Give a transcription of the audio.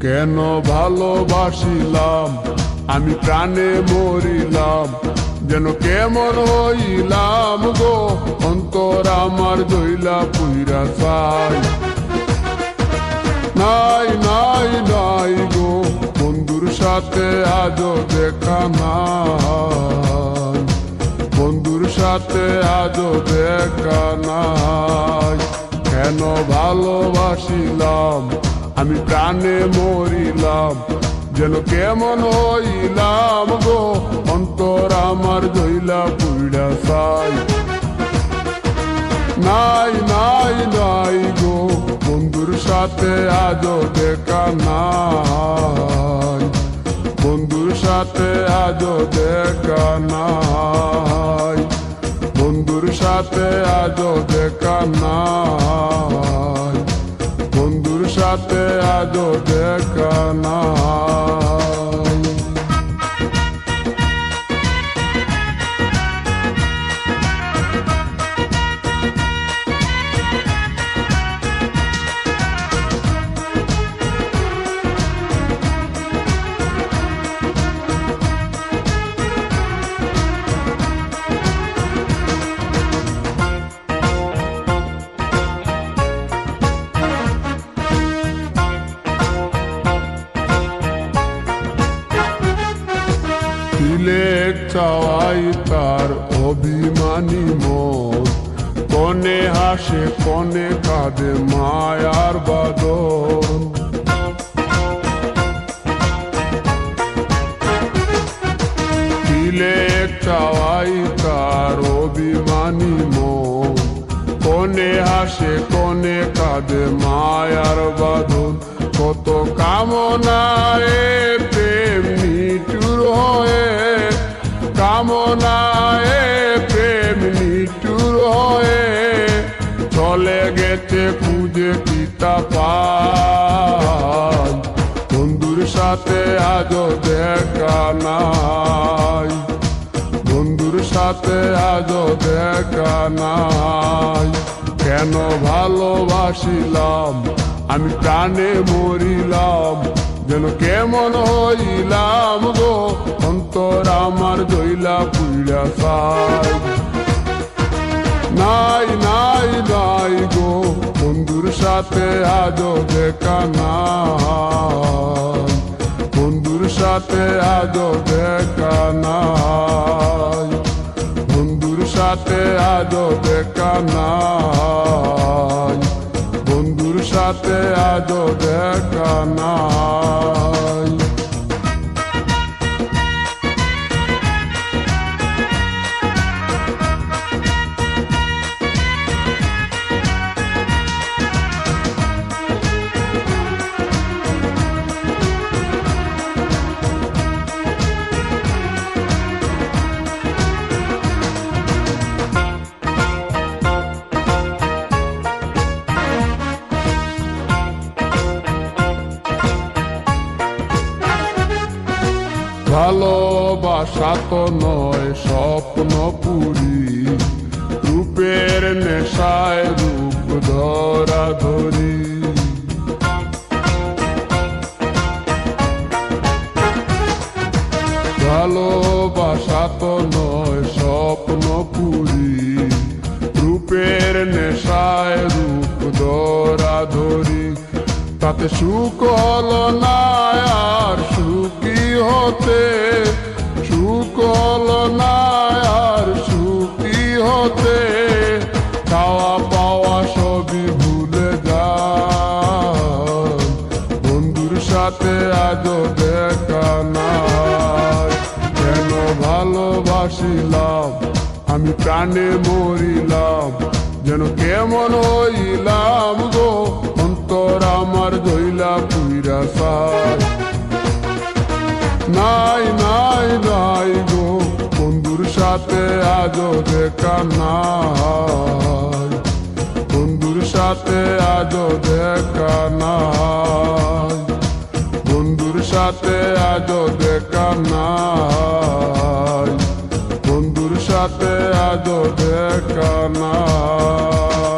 কেন ভালোবাসিলাম আমি প্রাণে মরিলাম, যেন কেমন হইলাম গো অন্তর আমার দইলা পুইরা চাই। নাই নাই নাই গো বন্ধুর সাথে আজও দেখা নাই, বন্ধুর সাথে আজও দেখা নাই। কেন ভালোবাসিলাম আমি প্রাণে মরিলাম, যেন কেমন হইলাম গো অন্তর আমার দইলা পুইরা চাই। নাই নাই নাই গো বন্ধুর সাথে আজও দেখা নাই, বন্ধুর সাথে আজও দেখা নাই, বন্ধুর সাথে আজও দেখা নাই, বন্ধুর সাথে আজও দেখা নাই। তিলেক চাওয়াই তার অভিমানী মন, কনে হাসে কনে কাঁদে মায়ার বাদন। তিলেক চাওয়াই তার অভিমানী মন, কনে হাসে কনে কাঁদে মায়ার বাদন। কত কামনায় প্রেম নিঠুর হয়ে, কামনায় প্রেম নিঠুর হয়ে চলে গেছে খুঁজে পিতা পাই। বন্ধুর সাথে আজও দেখা নাই, বন্ধুর সাথে আজও দেখা নাই। কেন ভালোবাসিলাম আমি প্রাণে মরিলাম, যেন কেমন হইলাম গো অন্তর আমার দইলা পুইরা চাই। নাই নাই নাই গো বন্ধুর সাথে আজও দেখা নাই, বন্ধুর সাথে আজও দেখা নাই, বন্ধুর সাথে আজও দেখা নাই, বন্ধুর সাথে আজও দেখা নাই। ভালোবাসা তো নয় স্বপ্ন পুরি, রূপের নেশায় রূপ ধরা ধরি। ভালোবাসা তো নয় স্বপ্ন পুরি, রূপের নেশায় রূপ ধরা ধরি। তাতে সুখ হলো না আর সুখী হতে, সুখ হলো না আর সুখী হতে। খাওয়া পাওয়া সবই ভুলে যায়, বন্ধুর সাথে আজও দেখা নাই। কেন ভালোবাসিলাম আমি প্রাণে মরিলাম, যেন কেমন হইলাম গো অন্তর আমার দইলা পুইরা চাই। নাই নাই নাই গো বন্ধুর সাথে আজও দেখা নাই, বন্ধুর সাথে আজও দেখা নাই, বন্ধুর সাথে আজও দেখা নাই, বন্ধুর সাথে আজও দেখা নাই।